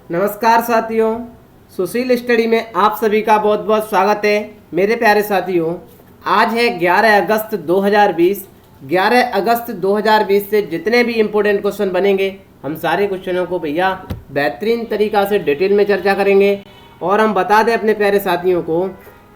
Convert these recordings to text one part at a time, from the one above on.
नमस्कार साथियों, सुशील स्टडी में आप सभी का बहुत बहुत स्वागत है। मेरे प्यारे साथियों, आज है 11 अगस्त 2020। 11 अगस्त 2020 से जितने भी इम्पोर्टेंट क्वेश्चन बनेंगे, हम सारे क्वेश्चनों को भैया बेहतरीन तरीक़ा से डिटेल में चर्चा करेंगे। और हम बता दें अपने प्यारे साथियों को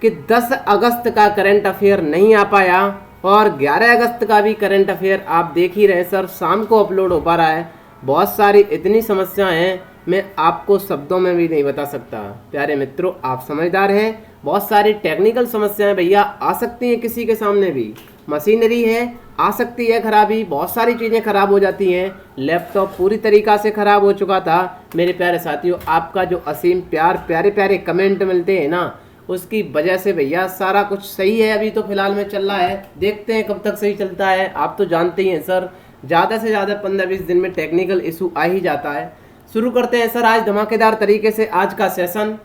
कि 10 अगस्त का करंट अफेयर नहीं आ पाया और 11 अगस्त का भी करंट अफेयर आप देख ही रहे सर, शाम को अपलोड हो पा रहा है। बहुत सारी इतनी समस्याएं हैं, मैं आपको शब्दों में भी नहीं बता सकता। प्यारे मित्रों, आप समझदार हैं। बहुत सारी टेक्निकल समस्याएं भैया आ सकती हैं, किसी के सामने भी मशीनरी है, आ सकती है खराबी, बहुत सारी चीज़ें खराब हो जाती हैं। लैपटॉप पूरी तरीक़ा से ख़राब हो चुका था। मेरे प्यारे साथियों, आपका जो असीम प्यार, प्यारे प्यारे कमेंट मिलते हैं ना, उसकी वजह से भैया सारा कुछ सही है। अभी तो फिलहाल में चल रहा है, देखते हैं कब तक सही चलता है। आप तो जानते ही हैं सर, ज़्यादा से ज़्यादा 15-20 दिन में टेक्निकल इशू आ ही जाता है। शुरू करते हैं सर आज धमाकेदार तरीके से आज का सेशन।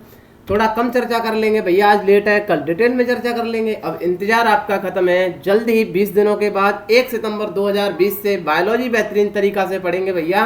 थोड़ा कम चर्चा कर लेंगे भैया, आज लेट है, कल डिटेल में चर्चा कर लेंगे। अब इंतजार आपका खत्म है, जल्द ही 20 दिनों के बाद 1 सितंबर 2020 से बायोलॉजी बेहतरीन तरीका से पढ़ेंगे भैया।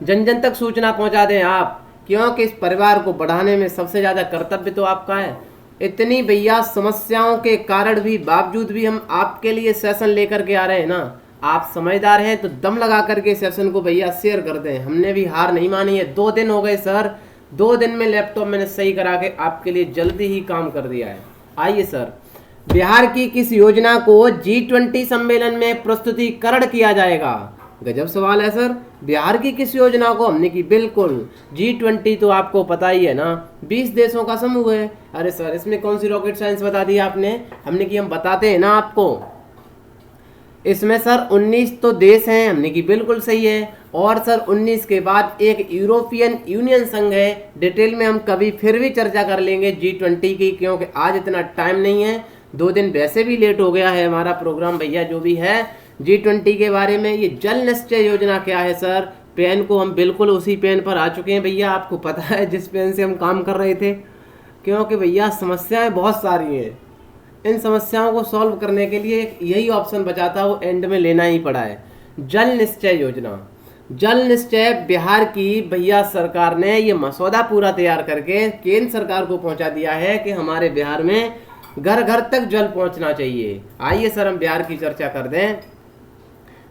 जन जन तक सूचना पहुंचा दें आप, क्योंकि इस परिवार को बढ़ाने में सबसे ज़्यादा कर्तव्य तो आपका है। इतनी भैया समस्याओं के कारण भी बावजूद भी हम आपके लिए सेशन लेकर के आ रहे हैं ना। आप समझदार हैं तो दम लगा करके सेशन को भैया शेयर कर दें। हमने भी हार नहीं मानी है। 2 दिन हो गए सर, 2 दिन में लैपटॉप मैंने सही करा के आपके लिए जल्दी ही काम कर दिया है। आइए सर, बिहार की किस योजना को G20 सम्मेलन में प्रस्तुतिकरण किया जाएगा? गजब सवाल है सर। बिहार की किस योजना को हमने की? बिल्कुल G20 तो आपको पता ही है ना, 20 देशों का समूह है। अरे सर, इसमें कौन सी रॉकेट साइंस बता दी आपने? हमने की हम बताते हैं ना आपको। इसमें सर 19 तो देश हैं, हमने की बिल्कुल सही है। और सर 19 के बाद एक यूरोपियन यूनियन संघ है। डिटेल में हम कभी फिर भी चर्चा कर लेंगे G20 की, क्योंकि आज इतना टाइम नहीं है। 2 दिन वैसे भी लेट हो गया है हमारा प्रोग्राम भैया। जो भी है G20 के बारे में, ये जल निश्चय योजना क्या है सर? पेन को हम बिल्कुल उसी पेन पर आ चुके हैं भैया, आपको पता है, जिस पेन से हम काम कर रहे थे। क्योंकि भैया समस्याएं बहुत सारी हैं, इन समस्याओं को सॉल्व करने के लिए यही ऑप्शन बचा था, वो एंड में लेना ही पड़ा है। जल निश्चय योजना, जल निश्चय बिहार की भैया सरकार ने ये मसौदा पूरा तैयार करके केंद्र सरकार को पहुंचा दिया है कि हमारे बिहार में घर घर तक जल पहुंचना चाहिए। आइए सर हम बिहार की चर्चा कर दें।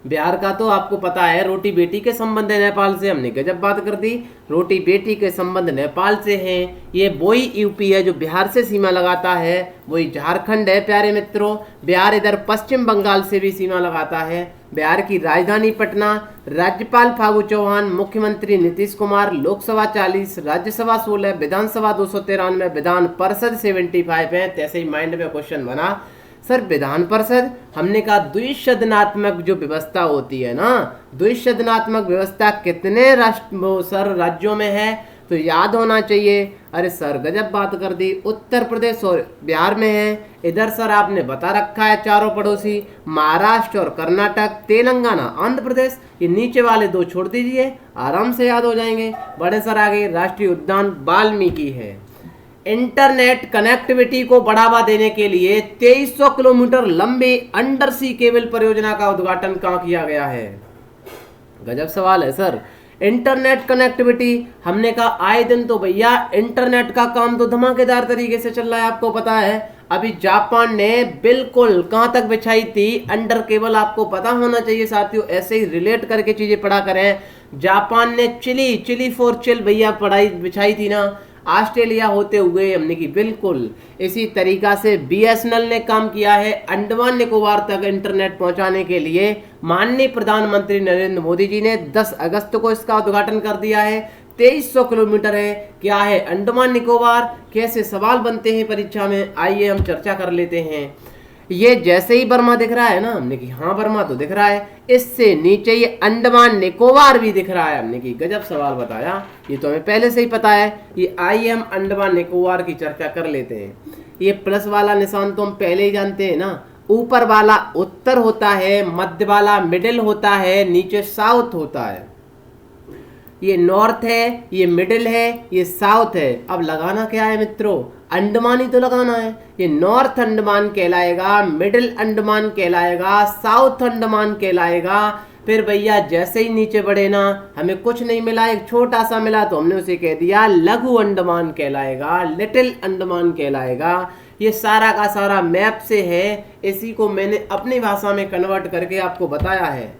बिहार का तो आपको पता है, रोटी बेटी के संबंध है नेपाल से, हमने गजब बात कर दी। रोटी बेटी के संबंध नेपाल से हैं। ये वही यूपी है जो बिहार से सीमा लगाता है, वही झारखंड है प्यारे मित्रों। बिहार इधर पश्चिम बंगाल से भी सीमा लगाता है। बिहार की राजधानी पटना, राज्यपाल फागू चौहान, मुख्यमंत्री नीतीश कुमार, लोकसभा 40, राज्यसभा 16, विधानसभा 293, विधान परिषद 75 है। तैसे ही माइंड में क्वेश्चन बना सर, विधान परिषद हमने कहा द्विसदनात्मक जो व्यवस्था होती है ना, द्विसदनात्मक व्यवस्था कितने राज्यों में है तो याद होना चाहिए। अरे सर गजब बात कर दी। उत्तर प्रदेश और बिहार में है। इधर सर आपने बता रखा है चारों पड़ोसी, महाराष्ट्र और कर्नाटक, तेलंगाना, आंध्र प्रदेश। ये नीचे वाले 2 छोड़ दीजिए, आराम से याद हो जाएंगे। बड़े सर आगे राष्ट्रीय उद्यान वाल्मीकि है। इंटरनेट कनेक्टिविटी को बढ़ावा देने के लिए 2300 किलोमीटर लंबी अंडर सी केबल परियोजना का उद्घाटन कहाँ किया गया है? गजब सवाल है सर। इंटरनेट कनेक्टिविटी हमने कहा आए दिन तो भैया इंटरनेट का काम तो धमाकेदार तरीके से चल रहा है, आपको पता है। अभी जापान ने बिल्कुल कहां तक बिछाई थी अंडर केबल, आपको पता होना चाहिए साथियों। ऐसे ही रिलेट करके चीजें पढ़ा करें। जापान ने चिली फॉर चिल भैया पढ़ाई बिछाई थी ना, ऑस्ट्रेलिया होते हुए हमने की बिल्कुल इसी तरीका से BSNL ने काम किया है अंडमान निकोबार तक इंटरनेट पहुंचाने के लिए। माननीय प्रधानमंत्री नरेंद्र मोदी जी ने 10 अगस्त को इसका उद्घाटन कर दिया है। 2300 किलोमीटर है। क्या है अंडमान निकोबार? कैसे सवाल बनते हैं परीक्षा में, आइए हम चर्चा कर लेते हैं। ये जैसे ही बर्मा दिख रहा है ना, हमने की हाँ बर्मा तो दिख रहा है, इससे नीचे ये अंडमान निकोबार भी दिख रहा है। हमने की गजब सवाल बताया, ये तो हमें पहले से ही पता है। ये आइए हम अंडमान निकोबार की चर्चा कर लेते हैं। ये प्लस वाला निशान तो हम पहले ही जानते हैं ना, ऊपर वाला उत्तर होता है, मध्य वाला मिडिल होता है, नीचे साउथ होता है। ये नॉर्थ है, ये मिडिल है, ये साउथ है। अब लगाना क्या है मित्रों? अंडमान ही तो लगाना है। ये नॉर्थ अंडमान कहलाएगा, मिडिल अंडमान कहलाएगा, साउथ अंडमान कहलाएगा, फिर भैया जैसे ही नीचे बढ़े ना, हमें कुछ नहीं मिला, एक छोटा सा मिला तो हमने उसे कह दिया लघु अंडमान कहलाएगा, लिटिल अंडमान कहलाएगा। ये सारा का सारा मैप से है, इसी को मैंने अपनी भाषा में कन्वर्ट करके आपको बताया है।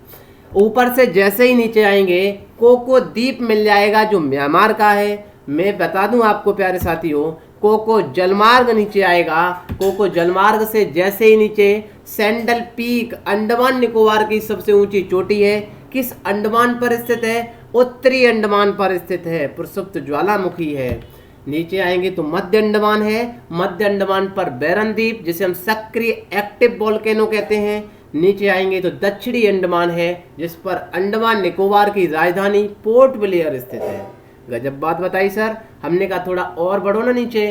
ऊपर से जैसे ही नीचे आएंगे कोको द्वीप मिल जाएगा जो म्यांमार का है। मैं बता दूं आपको प्यारे साथियों, कोको जलमार्ग नीचे आएगा। कोको जलमार्ग से जैसे ही नीचे सैंडल पीक अंडमान निकोबार की सबसे ऊंची चोटी है। किस अंडमान पर स्थित है? उत्तरी अंडमान पर स्थित है, प्रसुप्त ज्वालामुखी है। नीचे आएंगे तो मध्य अंडमान है। मध्य अंडमान पर बैरन द्वीप जिसे हम सक्रिय एक्टिव वोल्केनो कहते हैं। नीचे आएंगे तो दक्षिणी अंडमान है जिस पर अंडमान निकोबार की राजधानी पोर्ट ब्लेयर स्थित है। गजब बात बताई सर। हमने कहा थोड़ा और बढ़ो ना नीचे,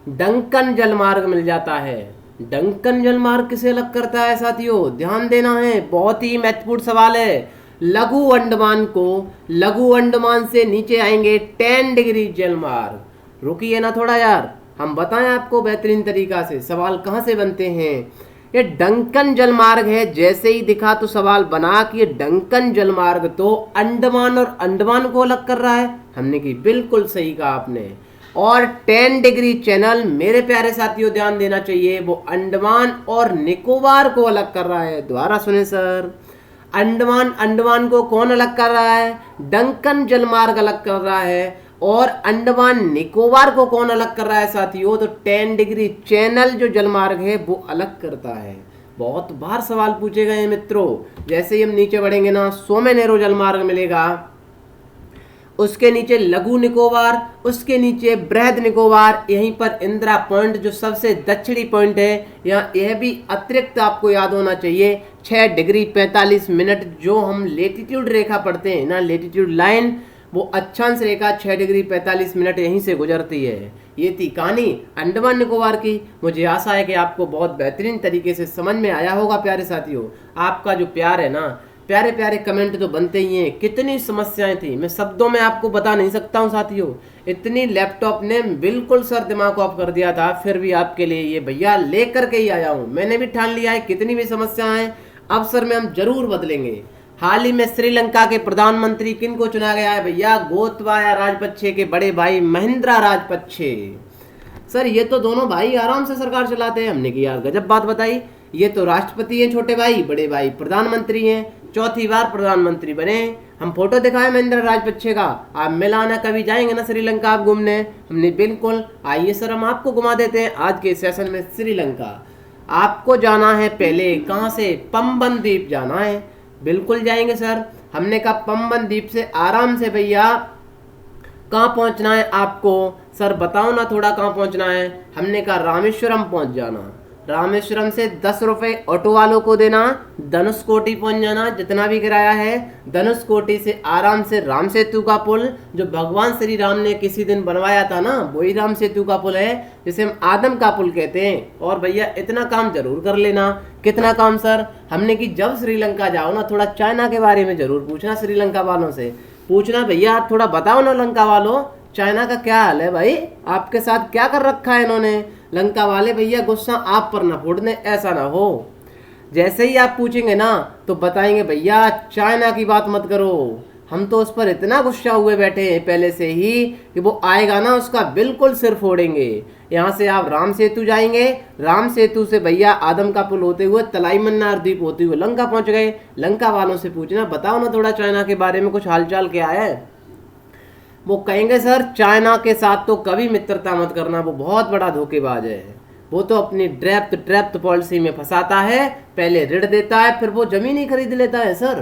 डंकन जलमार्ग मिल जाता है। डंकन जलमार्ग किसे अलग करता है साथियों? ध्यान देना है, बहुत ही महत्वपूर्ण सवाल है। लघु अंडमान को, लघु अंडमान से नीचे आएंगे 10 डिग्री जलमार्ग। रुकिए ना थोड़ा यार, हम बताएं आपको बेहतरीन तरीका से सवाल कहाँ से बनते हैं। ये डंकन जलमार्ग है, जैसे ही दिखा तो सवाल बना कि ये डंकन जलमार्ग तो अंडमान और अंडमान को अलग कर रहा है। हमने की बिल्कुल सही कहा आपने। और 10 डिग्री चैनल मेरे प्यारे साथियों ध्यान देना चाहिए, वो अंडमान और निकोबार को अलग कर रहा है। दोबारा सुने सर, अंडमान को कौन अलग कर रहा है? डंकन जलमार्ग अलग कर रहा है। और अंडमान निकोबार को कौन अलग कर रहा है साथियों? तो 10 डिग्री चैनल जो जलमार्ग है वो अलग करता है। बहुत बार सवाल पूछे गए हैं मित्रों। जैसे ही हम नीचे बढ़ेंगे ना, सोमेनेरो जलमार्ग मिलेगा, उसके नीचे लघु निकोबार, उसके नीचे बृहद निकोबार, यहीं पर इंदिरा पॉइंट जो सबसे दक्षिणी पॉइंट है। यहाँ यह भी अतिरिक्त आपको याद होना चाहिए 6 डिग्री 45 मिनट जो हम लेटीट्यूड रेखा पढ़ते हैं ना, लेटीट्यूड लाइन, वो अक्षांश रेखा 6 डिग्री 45 मिनट यहीं से गुजरती है। ये थी कहानी अंडमान निकोबार की। मुझे आशा है कि आपको बहुत बेहतरीन तरीके से समझ में आया होगा प्यारे साथियों। आपका जो प्यार है ना, प्यारे प्यारे कमेंट तो बनते ही हैं। कितनी समस्याएं थी मैं शब्दों में आपको बता नहीं सकता हूं साथियों। इतनी लैपटॉप ने बिल्कुल सर दिमाग ऑफ कर दिया था, फिर भी आपके लिए ये भैया लेकर के ही आया हूं। मैंने भी ठान लिया है कितनी भी समस्याएं अब सर में हम जरूर बदलेंगे। हाल ही में श्रीलंका के प्रधानमंत्री किन को चुना गया है भैया? गोतबाया राजपक्षे के बड़े भाई महिंद्रा राजपक्षे। सर ये तो दोनों भाई आराम से सरकार चलाते हैं। हमने की यार गजब बात बताई। ये तो राष्ट्रपति हैं छोटे भाई, बड़े भाई प्रधानमंत्री हैं, चौथी बार प्रधानमंत्री बने। हम फोटो दिखाए महिंद्रा राजपक्षे का, आप मिलाना कभी जाएंगे ना श्रीलंका आप घूमने? हमने बिल्कुल, आइए सर हम आपको घुमा देते हैं आज के सेशन में श्रीलंका। आपको जाना है पहले कहाँ से? पंबन द्वीप जाना है। बिल्कुल जाएंगे सर। हमने कहा पंबन द्वीप से आराम से भैया कहाँ पहुंचना है आपको? सर बताओ ना थोड़ा कहाँ पहुंचना है। हमने कहा रामेश्वरम पहुंच जाना। रामेश्वरम से 10 रुपये ऑटो वालों को देना, धनुषकोटी पहुंच जाना, जितना भी किराया है। धनुषकोटी से आराम से राम सेतु का पुल जो भगवान श्री राम ने किसी दिन बनवाया था ना, वही राम सेतु का पुल है जिसे हम आदम का पुल कहते हैं। और भैया इतना काम जरूर कर लेना। कितना काम सर? हमने कि जब श्रीलंका जाओ ना थोड़ा चाइना के बारे में जरूर पूछना, श्रीलंका वालों से पूछना भैया आप थोड़ा बताओ ना लंका वालों, चाइना का क्या हाल है भाई? आपके साथ क्या कर रखा है इन्होंने? लंका वाले भैया गुस्सा आप पर ना फोड़ दें, ऐसा ना हो। जैसे ही आप पूछेंगे ना तो बताएंगे भैया चाइना की बात मत करो, हम तो उस पर इतना गुस्सा हुए बैठे हैं पहले से ही कि वो आएगा ना उसका बिल्कुल सिर फोड़ेंगे। यहाँ से आप राम सेतु जाएंगे, राम सेतु से भैया आदम का पुल होते हुए तलाई मन्नार द्वीप होते हुए लंका पहुंच गए। लंका वालों से पूछना बताओ ना थोड़ा चाइना के बारे में कुछ हालचाल क्या है? वो कहेंगे सर चाइना के साथ तो कभी मित्रता मत करना, वो बहुत बड़ा धोखेबाज है। वो तो अपनी ड्रैफ्ट पॉलिसी में फंसाता है, पहले ऋण देता है फिर वो जमीन ही खरीद लेता है। सर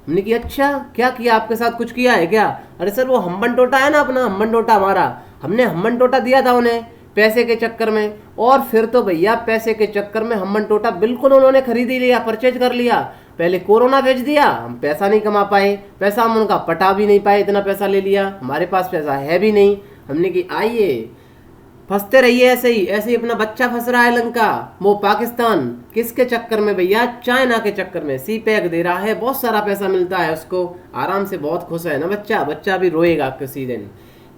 हमने कि अच्छा क्या किया, आपके साथ कुछ किया है क्या? अरे सर वो हम्बन टोटा है ना अपना, हम्बन टोटा हमारा, हमने हम्बन टोटा दिया था उन्हें पैसे के चक्कर में। और फिर तो भैया पैसे के चक्कर में हम्बन टोटा बिल्कुल उन्होंने खरीद ही लिया, परचेज कर लिया। पहले कोरोना भेज दिया, हम पैसा नहीं कमा पाए, पैसा हम उनका पटा भी नहीं पाए, इतना पैसा ले लिया, हमारे पास पैसा है भी नहीं। हमने कि आइए फंसते रहिए ऐसे ही अपना बच्चा फंस रहा है लंका, वो पाकिस्तान किसके चक्कर में भैया? चाइना के चक्कर में। सी पैक दे रहा है, बहुत सारा पैसा मिलता है उसको, आराम से बहुत खुश है ना बच्चा भी रोएगा किसी दिन।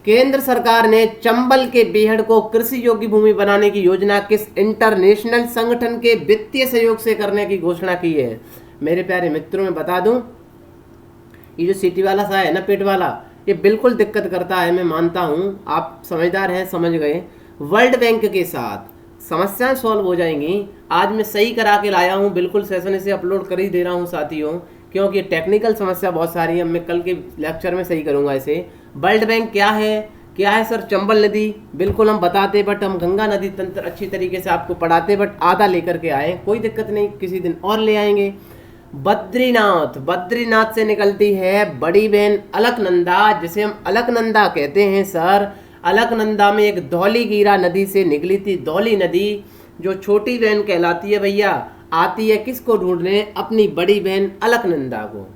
केंद्र सरकार ने चंबल के बेहड़ को कृषि योग्य भूमि बनाने की योजना किस इंटरनेशनल संगठन के वित्तीय सहयोग से करने की घोषणा की है? मेरे प्यारे मित्रों में बता दूं, ये जो सिटी वाला सा है ना, पेट वाला, ये बिल्कुल दिक्कत करता है। मैं मानता हूँ आप समझदार हैं, समझ गए। वर्ल्ड बैंक के साथ समस्याएं सॉल्व हो जाएंगी। आज मैं सही करा के लाया हूँ, बिल्कुल सेशन इसे अपलोड कर ही दे रहा हूँ साथियों, क्योंकि टेक्निकल समस्या बहुत सारी है। मैं कल के लेक्चर में सही करूँगा इसे। वर्ल्ड बैंक क्या है सर? चंबल नदी, बिल्कुल हम बताते, बट हम गंगा नदी तंत्र अच्छी तरीके से आपको पढ़ाते, बट आधा लेकर के आए, कोई दिक्कत नहीं, किसी दिन और ले आएंगे। बद्रीनाथ से निकलती है बड़ी बहन अलकनंदा, जिसे हम अलकनंदा कहते हैं सर। अलकनंदा में एक धौलीगीरा नदी से निकली थी। धौली नदी जो छोटी बहन कहलाती है भैया, आती है किसको ढूंढने? अपनी बड़ी बहन अलकनंदा को।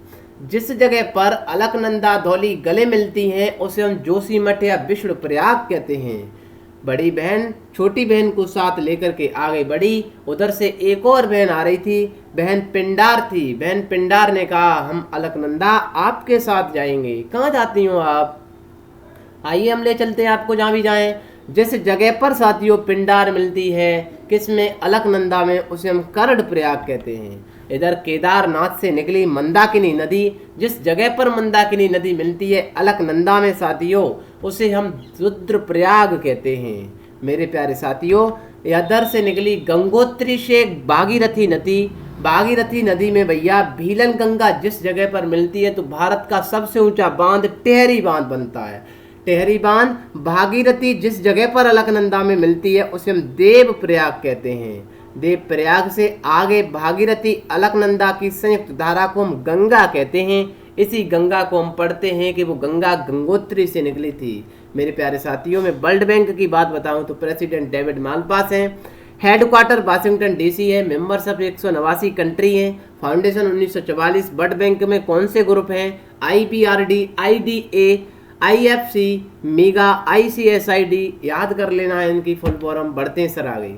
जिस जगह पर अलकनंदा धौली गले मिलती हैं उसे हम जोशीमठ या विष्णु प्रयाग कहते हैं। बड़ी बहन छोटी बहन को साथ लेकर के आगे बढ़ी। उधर से एक और बहन आ रही थी, बहन पिंडार थी। बहन पिंडार ने कहा हम अलकनंदा आपके साथ जाएंगे। कहाँ जाती हो आप? आइए हम ले चलते हैं आपको जहाँ भी जाएं। जिस जगह पर साथियों पिंडार मिलती है, किसमें? अलकनंदा में, उसे हम कर्ड प्रयाग कहते हैं। इधर केदारनाथ से निकली मंदाकिनी नदी, जिस जगह पर मंदाकिनी नदी मिलती है अलकनंदा में साथियों, उसे हम रुद्रप्रयाग कहते हैं। मेरे प्यारे साथियों, इधर से निकली गंगोत्री से भागीरथी नदी। भागीरथी नदी में भैया भीलन गंगा जिस जगह पर मिलती है, तो भारत का सबसे ऊंचा बांध टेहरी बांध बनता है। टेहरी बांध भागीरथी जिस जगह पर अलकनंदा में मिलती है उसे हम देव प्रयाग कहते हैं। देव प्रयाग से आगे भागीरथी अलकनंदा की संयुक्त धारा को हम गंगा कहते हैं। इसी गंगा को हम पढ़ते हैं कि वो गंगा गंगोत्री से निकली थी। मेरे प्यारे साथियों, में वर्ल्ड बैंक की बात बताऊं तो प्रेसिडेंट डेविड मालपास हैं। हेडक्वार्टर वाशिंगटन डीसी है। मेंबरशिप 189 कंट्री हैं। फाउंडेशन 1944। वर्ल्ड बैंक में कौन से ग्रुप हैं? IBRD, IDA, IFC, मीगा, ICSID। याद कर लेना है इनकी फुल फॉर्म। बढ़ते हैं सर आगे।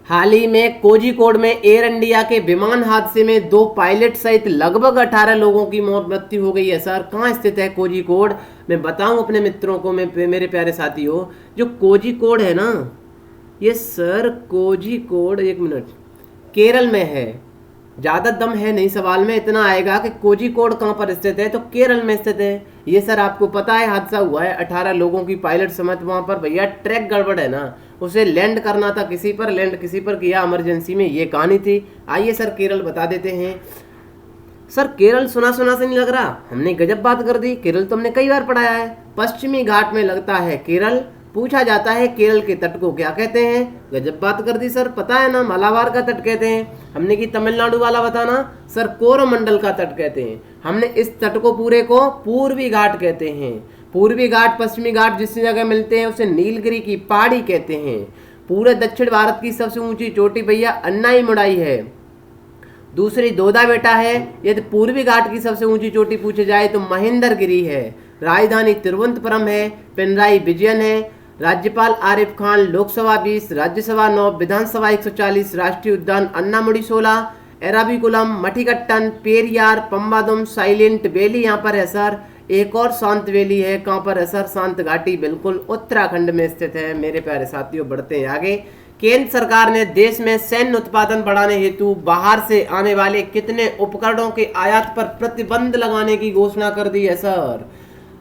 हाल ही में कोझिकोड में एयर इंडिया के विमान हादसे में 2 पायलट सहित लगभग 18 लोगों की मृत्यु हो गई है सर। कहाँ स्थित है कोझिकोड? मैं बताऊं अपने मित्रों को, मेरे प्यारे साथियों, जो कोझिकोड है ना, ये सर कोझिकोड, एक मिनट, केरल में है। ज़्यादा दम है नहीं सवाल में, इतना आएगा कि कोझिकोड कहाँ पर स्थित है, तो केरल में स्थित है। ये सर आपको पता है हादसा हुआ है, 18 लोगों की पायलट समेत। वहाँ पर भैया ट्रैक गड़बड़ है ना, उसे लैंड करना था किसी पर, लैंड किसी पर किया इमरजेंसी में, ये कहानी थी। आइए सर केरल बता देते हैं। सर केरल सुना सुना से नहीं लग रहा? हमने गजब बात कर दी। केरल तो हमने कई बार पढ़ाया है। पश्चिमी घाट में लगता है केरल। पूछा जाता है केरल के तट को क्या कहते हैं? गजब बात कर दी सर, पता है ना, मालाबार का तट कहते हैं। हमने की तमिलनाडु वाला बताना सर, कोरोमंडल का तट कहते हैं। हमने इस तट को पूरे को पूर्वी घाट कहते हैं। पूर्वी घाट पश्चिमी घाट जिस जगह मिलते हैं उसे नीलगिरी की पहाड़ी कहते हैं। पूरे दक्षिण भारत की सबसे ऊंची चोटी भैया अन्नाईमुड़ाई है। दूसरी दोदा बेटा है। यदि पूर्वी घाट की सबसे ऊंची चोटी पूछे जाए तो महेंद्रगिरी है। राजधानी तिरुवनंतपुरम है। पिनराई विजयन है। राज्यपाल आरिफ खान। लोकसभा 20, राज्यसभा 9, विधानसभा 140, राष्ट्रीय उद्यान अन्नामुड़ी 16, एराविकुलम, मठिकट्टन, पेरियार, पंबादम, साइलेंट वैली यहाँ पर है सर। एक और शांत वैली है, कहाँ पर है सर? शांत घाटी, बिल्कुल उत्तराखंड में स्थित है। मेरे प्यारे साथियों बढ़ते हैं आगे। केंद्र सरकार ने देश में सैन्य उत्पादन बढ़ाने हेतु बाहर से आने वाले कितने उपकरणों के आयात पर प्रतिबंध लगाने की घोषणा कर दी है सर?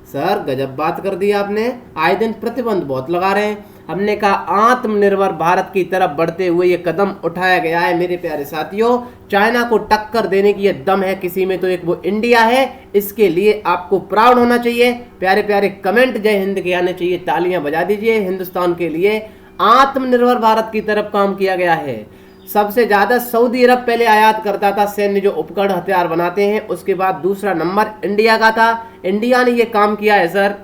सर गजब बात कर दी आपने। आए दिन प्रतिबंध बहुत लगा रहे हैं। हमने कहा आत्मनिर्भर भारत की तरफ बढ़ते हुए ये कदम उठाया गया है। मेरे प्यारे साथियों, चाइना को टक्कर देने की ये दम है किसी में तो एक वो इंडिया है। इसके लिए आपको प्राउड होना चाहिए। प्यारे प्यारे कमेंट जय हिंद के आने चाहिए, तालियां बजा दीजिए हिंदुस्तान के लिए। आत्मनिर्भर भारत की तरफ काम किया गया है। सबसे ज्यादा सऊदी अरब पहले आयात करता था सैन्य जो उपकरण हथियार बनाते हैं, उसके बाद दूसरा नंबर इंडिया का था। इंडिया ने ये काम किया है सर।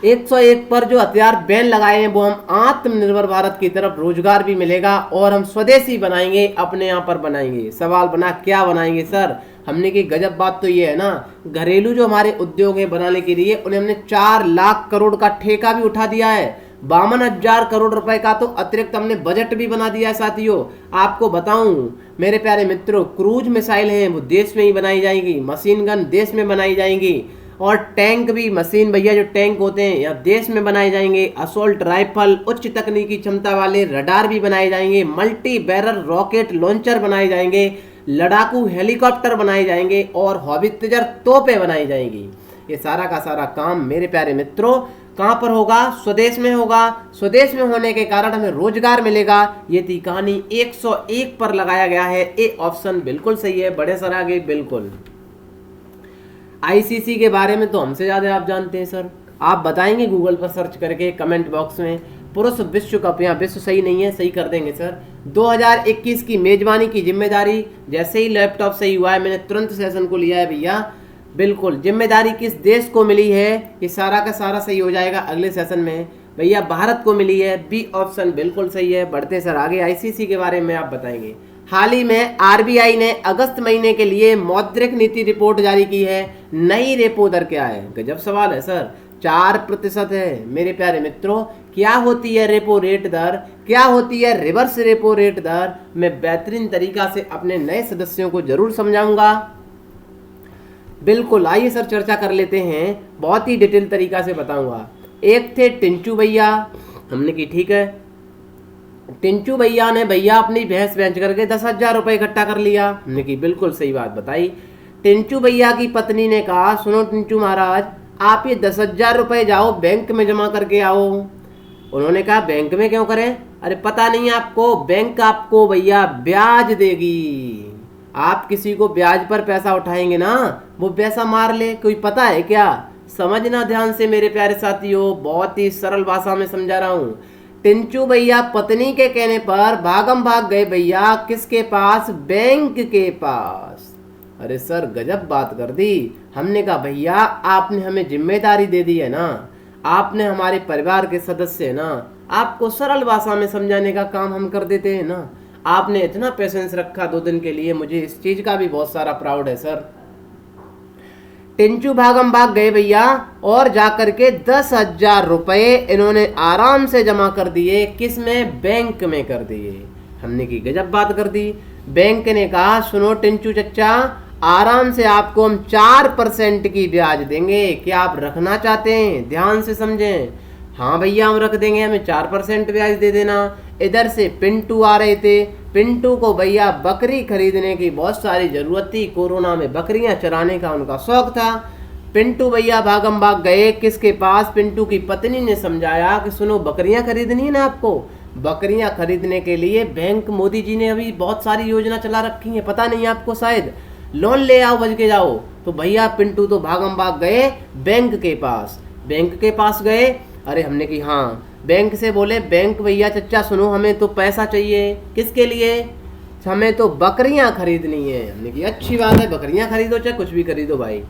101 पर जो हथियार बैन लगाए हैं वो हम आत्मनिर्भर भारत की तरफ, रोजगार भी मिलेगा और हम स्वदेशी बनाएंगे, अपने यहाँ पर बनाएंगे। सवाल बना क्या बनाएंगे सर? हमने की गजब बात तो ये है ना, घरेलू जो हमारे उद्योग है बनाने के लिए उन्हें हमने 4 लाख करोड़ का ठेका भी उठा दिया है। 52,000 करोड़ रुपए का तो अतिरिक्त हमने बजट भी बना दिया है साथियों। आपको बताऊं मेरे प्यारे मित्रों, क्रूज मिसाइल हैं वो देश में ही बनाई जाएंगी, मशीन गन देश में बनाई जाएंगी और टैंक भी, मशीन भैया जो टैंक होते हैं यहाँ देश में बनाए जाएंगे। असोल्ट राइफल, उच्च तकनीकी क्षमता वाले रडार भी बनाए जाएंगे। मल्टी बैरल रॉकेट लॉन्चर बनाए जाएंगे। लड़ाकू हेलीकॉप्टर बनाए जाएंगे और हॉवित्जर तोपें बनाई जाएंगी। ये सारा का सारा काम मेरे प्यारे मित्रों कहाँ पर होगा? स्वदेश में होगा। स्वदेश में होने के कारण हमें रोजगार मिलेगा। ये थी कहानी 101 पर लगाया गया है। ए ऑप्शन बिल्कुल सही है। बढ़े सर आगे। बिल्कुल आईसीसी के बारे में तो हमसे ज्यादा आप जानते हैं सर। आप बताएंगे गूगल पर सर्च करके कमेंट बॉक्स में। पुरुष विश्व कप, यहाँ विश्व सही नहीं है, सही कर देंगे सर। 2021 की मेजबानी की जिम्मेदारी, जैसे ही लैपटॉप सही हुआ है मैंने तुरंत सेशन को लिया है भैया। बिल्कुल जिम्मेदारी किस देश को मिली है? ये सारा का सारा सही हो जाएगा अगले सेशन में। भैया भारत को मिली है। बी ऑप्शन बिल्कुल सही है। बढ़ते सर आगे। आईसीसी के बारे में आप बताएंगे। हाल ही में आरबीआई ने अगस्त महीने के लिए मौद्रिक नीति रिपोर्ट जारी की है। नई रेपो दर क्या है? गजब सवाल है सर। 4% है मेरे प्यारे मित्रों। क्या होती है रेपो रेट दर? क्या होती है रिवर्स रेपो रेट दर? मैं बेहतरीन तरीका से अपने नए सदस्यों को जरूर समझाऊंगा। बिल्कुल आइए सर चर्चा कर लेते हैं। बहुत ही डिटेल तरीका से बताऊंगा। एक थे टिंचू भैया, हमने की ठीक है। टिंचू भैया ने भैया अपनी भैंस बेच करके 10,000 रुपये इकट्ठा कर लिया। हमने की बिल्कुल सही बात बताई। टिंचू भैया की पत्नी ने कहा सुनो टिंचू महाराज, आप ये 10,000 रुपये जाओ बैंक में जमा करके आओ। उन्होंने कहा बैंक में क्यों करें? अरे पता नहीं आपको, बैंक आपको भैया ब्याज देगी। आप किसी को ब्याज पर पैसा उठाएंगे ना, वो पैसा मार ले, कोई पता है क्या? समझना ध्यान से मेरे प्यारे साथियों, बहुत ही सरल भाषा में समझा रहा हूँ। टिंचू भैया पत्नी के कहने पर भागम भाग गए भैया किसके पास? बैंक के पास। अरे सर गजब बात कर दी। हमने कहा भैया आपने हमें जिम्मेदारी दे दी है ना, आपने हमारे परिवार के सदस्य है ना, आपको सरल भाषा में समझाने का काम हम कर देते हैं ना। आपने इतना पेशेंस रखा 2 दिन के लिए, मुझे इस चीज का भी बहुत सारा प्राउड है सर। टिंचू भागम भाग गए भैया और जाकर के 10,000 रुपये इन्होंने आराम से जमा कर दिए। किस में? बैंक में कर दिए। हमने की गजब बात कर दी। बैंक ने कहा सुनो टिंचू चच्चा, आराम से आपको हम 4% की ब्याज देंगे। क्या आप रखना चाहते हैं? ध्यान से समझें। हाँ भैया हम रख देंगे, हमें 4% ब्याज दे देना। इधर से पिंटू आ रहे थे। पिंटू को भैया बकरी खरीदने की बहुत सारी जरूरत थी। कोरोना में बकरियां चराने का उनका शौक था। पिंटू भैया भागम भाग गए किसके पास? पिंटू की पत्नी ने समझाया कि सुनो बकरियां खरीदनी है ना आपको, बकरियां खरीदने के लिए बैंक मोदी जी ने अभी बहुत सारी योजना चला रखी है, पता नहीं आपको शायद। लोन ले आओ बच के जाओ। तो भैया पिंटू तो भागम भाग गए बैंक के पास। बैंक के पास गए, अरे हमने की हाँ, बैंक से बोले बैंक भैया चच्चा सुनो हमें तो पैसा चाहिए। किसके लिए? हमें तो बकरियां खरीदनी है। हमने की अच्छी बात है, बकरियां खरीदो चाहे कुछ भी खरीदो भाई।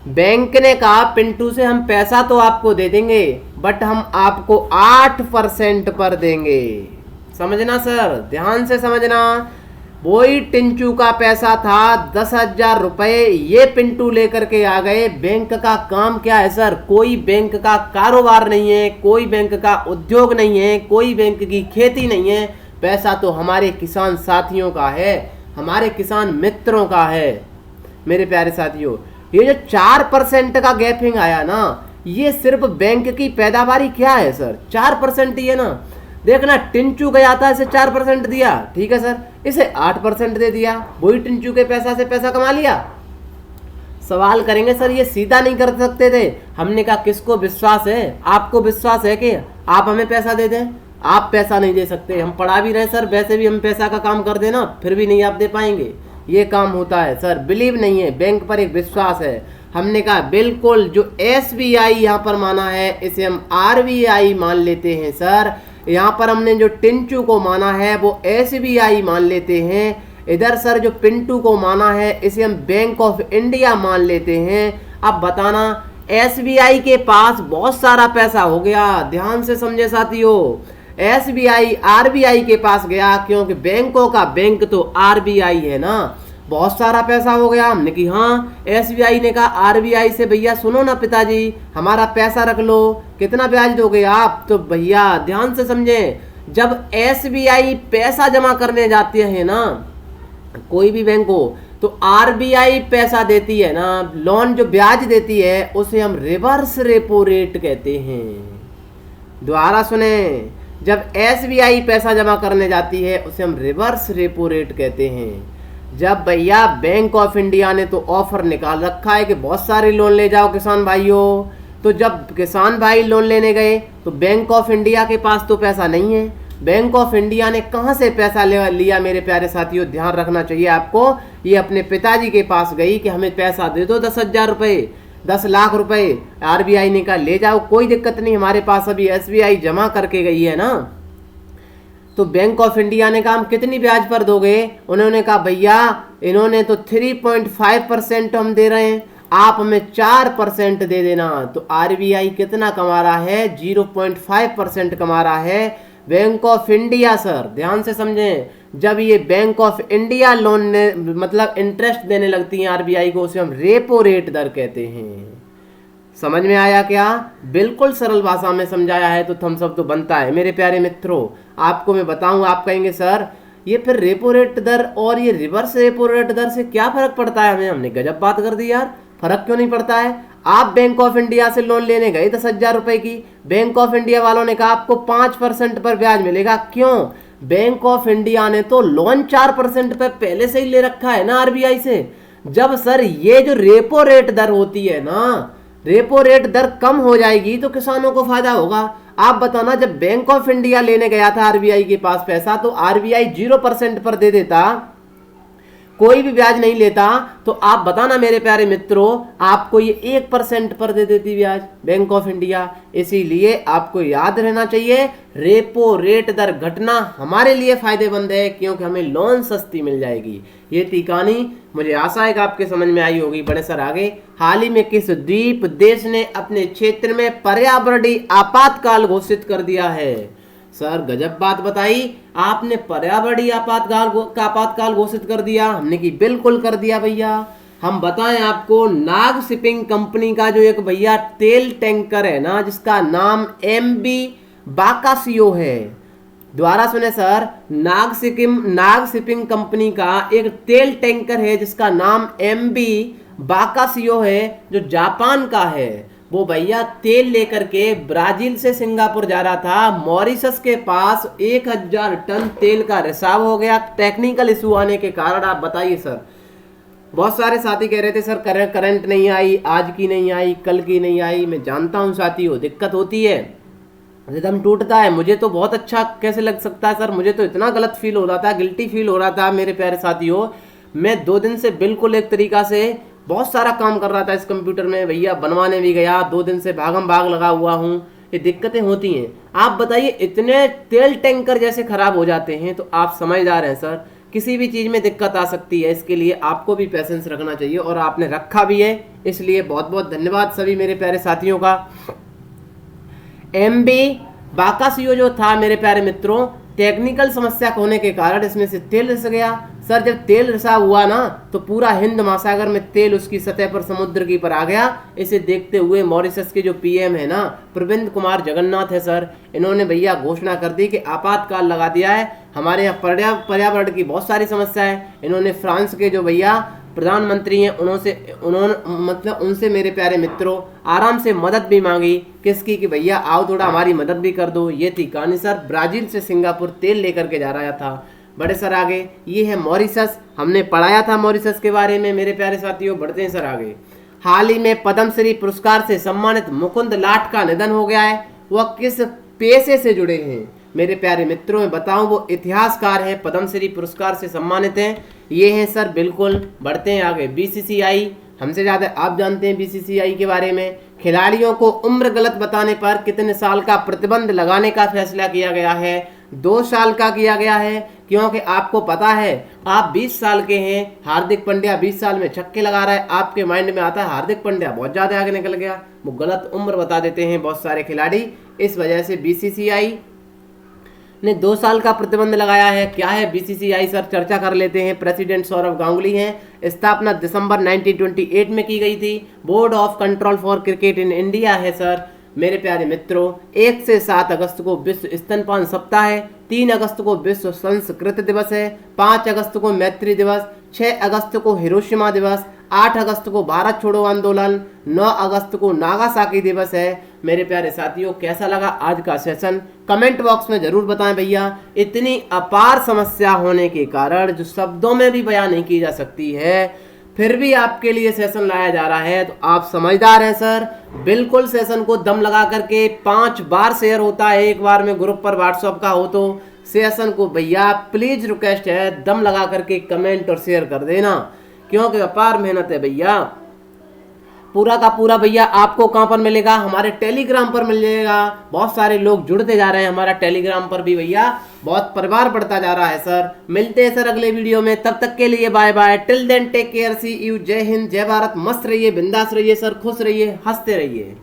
बैंक ने कहा पिंटू से हम पैसा तो आपको दे देंगे बट हम आपको 8% पर देंगे। समझना सर, ध्यान से समझना। वही टिंचू का पैसा था 10,000 रुपये, ये पिंटू लेकर के आ गए। बैंक का काम क्या है सर? कोई बैंक का कारोबार नहीं है, कोई बैंक का उद्योग नहीं है, कोई बैंक की खेती नहीं है। पैसा तो हमारे किसान साथियों का है, हमारे किसान मित्रों का है। मेरे प्यारे साथियों, ये जो 4% का गैपिंग आया ना, ये सिर्फ बैंक की पैदावारी क्या है सर? 4% ही है ना। देखना टिंचू गया था, इसे 4% दिया, ठीक है सर, इसे 8% दे दिया। वही टिंचू के पैसा से पैसा कमा लिया। सवाल करेंगे सर ये सीधा नहीं कर सकते थे। हमने कहा किसको विश्वास है? आपको विश्वास है कि आप हमें पैसा दे दें? आप पैसा नहीं दे सकते। हम पढ़ा भी रहे सर, वैसे भी हम पैसा का काम कर देना फिर भी नहीं आप दे पाएंगे। ये काम होता है सर, बिलीव नहीं है, बैंक पर एक विश्वास है। हमने कहा बिल्कुल, जो SBI यहाँ पर माना है इसे हम RBI मान लेते हैं सर। यहाँ पर हमने जो टिंचू को माना है वो SBI मान लेते हैं। इधर सर जो पिंटू को माना है इसे हम बैंक ऑफ इंडिया मान लेते हैं। अब बताना SBI के पास बहुत सारा पैसा हो गया। ध्यान से समझे साथियों, SBI RBI के पास गया क्योंकि बैंकों का बैंक तो RBI है ना। बहुत सारा पैसा हो गया। हमने कि हाँ, SBI ने कहा RBI से भैया सुनो ना पिताजी, हमारा पैसा रख लो, कितना ब्याज दोगे आप? तो भैया ध्यान से समझें, जब SBI पैसा जमा करने जाती है ना, कोई भी बैंक हो, तो RBI पैसा देती है ना, लोन जो ब्याज देती है उसे हम रिवर्स रेपो रेट कहते हैं। दोबारा सुने, जब SBI पैसा जमा करने जाती है उसे हम रिवर्स रेपो रेट कहते हैं। जब भैया बैंक ऑफ इंडिया ने तो ऑफर निकाल रखा है कि बहुत सारे लोन ले जाओ किसान भाइयों, तो जब किसान भाई लोन लेने गए तो बैंक ऑफ इंडिया के पास तो पैसा नहीं है। बैंक ऑफ इंडिया ने कहाँ से पैसा लिया मेरे प्यारे साथियों, ध्यान रखना चाहिए आपको। ये अपने पिताजी के पास गई कि हमें पैसा दे दो 10,000 रुपये, 10 लाख रुपए। आरबीआई ने कहा ले जाओ, कोई दिक्कत नहीं, हमारे पास अभी एसबीआई जमा करके गई है ना। तो बैंक ऑफ इंडिया ने कहा हम कितनी ब्याज पर दोगे? उन्होंने कहा भैया इन्होंने तो 3.5% हम दे रहे हैं, आप हमें 4% दे देना। तो आरबीआई कितना कमा रहा है? 0.5% कमा रहा है बैंक ऑफ इंडिया। सर ध्यान से समझें, जब ये बैंक ऑफ इंडिया लोन ने मतलब इंटरेस्ट देने लगती है आरबीआई को, उसे हम रेपो रेट दर कहते हैं। समझ में आया क्या? बिल्कुल सरल भाषा में समझाया है तो थम्स अप तो बनता है मेरे प्यारे मित्रों। आपको मैं बताऊं, आप कहेंगे सर ये फिर रेपो रेट दर और ये रिवर्स रेपो रेट दर से क्या फर्क पड़ता है हमें? हमने गजब बात कर दी यार, फर्क क्यों नहीं पड़ता है? आप बैंक ऑफ इंडिया से लोन लेने गए 10,000 रुपए की, बैंक ऑफ इंडिया वालों ने कहा आपको 5% पर ब्याज मिलेगा। क्यों? बैंक ऑफ इंडिया ने तो लोन 4% पर पहले से ही ले रखा है ना आरबीआई से। जब सर ये जो रेपो रेट दर होती है ना, रेपो रेट दर कम हो जाएगी तो किसानों को फायदा होगा। आप बताना, जब बैंक ऑफ इंडिया लेने गया था आरबीआई के पास पैसा, तो आरबीआई 0% पर दे देता, कोई भी ब्याज नहीं लेता, तो आप बताना मेरे प्यारे मित्रों आपको ये 1% पर दे देती ब्याज बैंक ऑफ इंडिया। इसीलिए आपको याद रहना चाहिए रेपो रेट दर घटना हमारे लिए फायदेमंद है, क्योंकि हमें लोन सस्ती मिल जाएगी। ये थी कहानी, मुझे आशा है कि आपके समझ में आई होगी। बड़े सर आगे, हाल ही में किस द्वीप देश ने अपने क्षेत्र में पर्यावरणीय आपातकाल घोषित कर दिया है? सर गजब बात बताई आपने, पर्यावरणीय आपातकाल घोषित कर दिया। हमने की बिल्कुल कर दिया भैया। हम बताएं आपको, नाग शिपिंग कंपनी का जो एक भैया तेल टैंकर है ना, जिसका नाम MV बाकासियो है, दोबारा सुने सर, नाग शिपिंग कंपनी का एक तेल टैंकर है जिसका नाम MV बाकासियो है, जो जापान का है। वो भैया तेल लेकर के ब्राजील से सिंगापुर जा रहा था। मॉरिशस के पास 1,000 टन तेल का रिसाव हो गया टेक्निकल इशू आने के कारण। आप बताइए सर, बहुत सारे साथी कह रहे थे सर करंट नहीं आई, आज की नहीं आई, कल की नहीं आई। मैं जानता हूं साथियों दिक्कत होती है, रिदम टूटता है। मुझे तो बहुत अच्छा कैसे लग सकता है सर, मुझे तो इतना गलत फील हो रहा था, गिल्टी फील हो रहा था मेरे प्यारे साथियों। मैं 2 दिन से बिल्कुल एक तरीका से बहुत सारा काम कर रहा था इस कंप्यूटर में भैया, बनवाने भी गया, 2 दिन से भागम भाग लगा हुआ हूँ। ये दिक्कतें होती हैं। आप बताइए इतने तेल टैंकर जैसे खराब हो जाते हैं, तो आप समझदार हैं सर, किसी भी चीज़ में दिक्कत आ सकती है। इसके लिए आपको भी पेशेंस रखना चाहिए और आपने रखा भी है, इसलिए बहुत बहुत धन्यवाद सभी मेरे प्यारे साथियों का। MV बाकासियो जो था मेरे प्यारे मित्रों, टेक्निकल समस्या होने के कारण इसमें से तेल रिस गया। सर जब तेल रिसा हुआ ना, तो पूरा हिंद महासागर में तेल उसकी सतह पर समुद्र की पर आ गया। इसे देखते हुए मॉरिशस के जो PM है ना, प्रविंद कुमार जगन्नाथ है सर, इन्होंने भैया घोषणा कर दी कि आपातकाल लगा दिया है। हमारे यहाँ पर्यावरण की बहुत सारी समस्या है। इन्होंने फ्रांस के जो भैया प्रधानमंत्री हैं उनसे मेरे प्यारे मित्रों आराम से मदद भी मांगी, किसकी? कि भैया आओ थोड़ा हमारी मदद भी कर दो। ये थी कहानी सर, ब्राजील से सिंगापुर तेल लेकर के जा रहा था। बड़े सर आगे, ये है मॉरिशस, हमने पढ़ाया था मॉरिशस के बारे में मेरे प्यारे साथियों। बढ़ते हैं सर आगे। हाल ही में पद्मश्री पुरस्कार से सम्मानित मुकुंद लाट का निधन हो गया है। वह किस पेशे से जुड़े हैं मेरे प्यारे मित्रों? में बताऊं, वो इतिहासकार हैं, पद्मश्री पुरस्कार से सम्मानित हैं। ये हैं सर, बिल्कुल। बढ़ते हैं आगे। BCCI, हमसे ज़्यादा आप जानते हैं BCCI के बारे में। खिलाड़ियों को उम्र गलत बताने पर कितने साल का प्रतिबंध लगाने का फैसला किया गया है? 2 साल का किया गया है, क्योंकि आपको पता है आप 20 साल के हैं, हार्दिक पांड्या 20 साल में छक्के लगा रहा है, आपके माइंड में आता है हार्दिक पांड्या बहुत ज़्यादा आगे निकल गया। वो गलत उम्र बता देते हैं बहुत सारे खिलाड़ी, इस वजह से BCCI ने 2 साल का प्रतिबंध लगाया है। क्या है BCCI सर, चर्चा कर लेते हैं। प्रेसिडेंट सौरव गांगुली हैं। स्थापना दिसंबर 1928 में की गई थी। Board of control for cricket in India है सर। मेरे प्यारे मित्रों, 1 से 7 अगस्त को विश्व स्तनपान सप्ताह है, 3 अगस्त को विश्व संस्कृत दिवस है, 5 अगस्त को मैत्री दिवस, 6 अगस्त को हिरोशिमा दिवस, 8 अगस्त को भारत छोड़ो आंदोलन, 9 अगस्त को नागासाकी दिवस है। मेरे प्यारे साथियों, कैसा लगा आज का सेशन कमेंट बॉक्स में जरूर बताएं भैया। इतनी अपार समस्या होने के कारण जो शब्दों में भी बयान नहीं की जा सकती है, फिर भी आपके लिए सेशन लाया जा रहा है, तो आप समझदार हैं सर। बिल्कुल सेशन को दम लगा करके 5 बार शेयर होता है एक बार में, ग्रुप पर व्हाट्सएप का हो तो सेशन को भैया प्लीज रिक्वेस्ट है दम लगा करके कमेंट और शेयर कर देना, क्योंकि अपार मेहनत है भैया। पूरा का पूरा भैया आपको कहां पर मिलेगा? हमारे टेलीग्राम पर मिल जाएगा। बहुत सारे लोग जुड़ते जा रहे हैं हमारा टेलीग्राम पर भी भैया, बहुत परिवार बढ़ता जा रहा है सर। मिलते हैं सर अगले वीडियो में, तब तक के लिए bye bye. Till then take care, see you, जय हिंद, जय भारत। मस्त रहिए, बिंदास रहिए सर, खुश रहिए, हंसते रहिए।